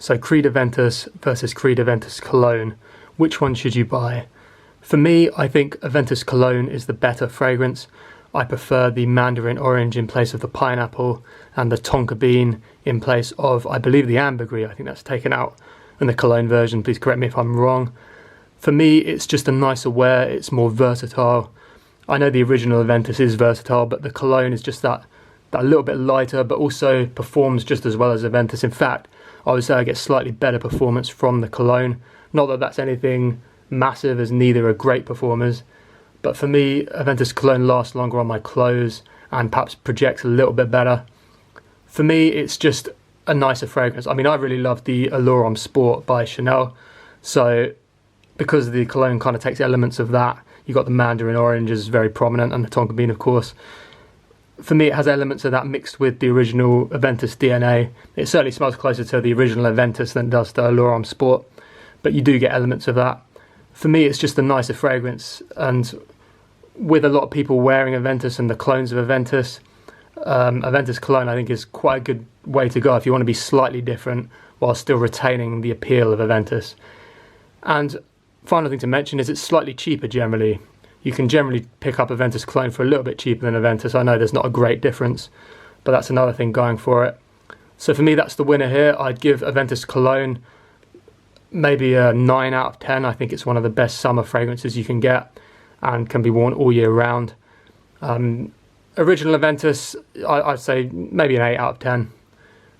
So Creed Aventus versus Creed Aventus Cologne. Which one should you buy? For me, I think Aventus Cologne is the better fragrance. I prefer the mandarin orange in place of the pineapple and the tonka bean in place of, I believe, the ambergris. I think that's taken out in the Cologne version. Please correct me if I'm wrong. For me, it's just a nicer wear. It's more versatile. I know the original Aventus is versatile, but the Cologne is just that little bit lighter, but also performs just as well as Aventus. In fact, I would say I get slightly better performance from the Cologne. Not that that's anything massive, as neither are great performers. But for me, Aventus Cologne lasts longer on my clothes and perhaps projects a little bit better. For me, it's just a nicer fragrance. I mean, I really love the Allure Homme Sport by Chanel. So because the Cologne kind of takes elements of that, you've got the mandarin orange is very prominent and the tonka bean, of course. For me, it has elements of that mixed with the original Aventus DNA. It certainly smells closer to the original Aventus than it does to Allure Homme Sport, but you do get elements of that. For me, it's just a nicer fragrance, and with a lot of people wearing Aventus and the clones of Aventus, Aventus Cologne I think is quite a good way to go if you want to be slightly different while still retaining the appeal of Aventus. And final thing to mention is it's slightly cheaper generally. You can generally pick up Aventus Cologne for a little bit cheaper than Aventus. I know there's not a great difference, but that's another thing going for it. So for me, that's the winner here. I'd give Aventus Cologne maybe a 9 out of 10. I think it's one of the best summer fragrances you can get and can be worn all year round. Original Aventus, I'd say maybe an 8 out of 10.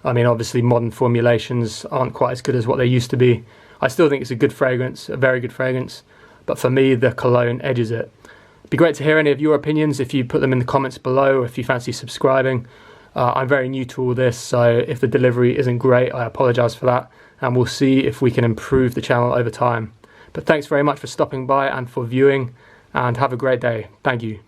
I mean, obviously modern formulations aren't quite as good as what they used to be. I still think it's a good fragrance, a very good fragrance, but for me, the Cologne edges it. It'd be great to hear any of your opinions if you put them in the comments below, or if you fancy subscribing. I'm very new to all this, so if the delivery isn't great, I apologise for that, and we'll see if we can improve the channel over time. But thanks very much for stopping by and for viewing, and have a great day. Thank you.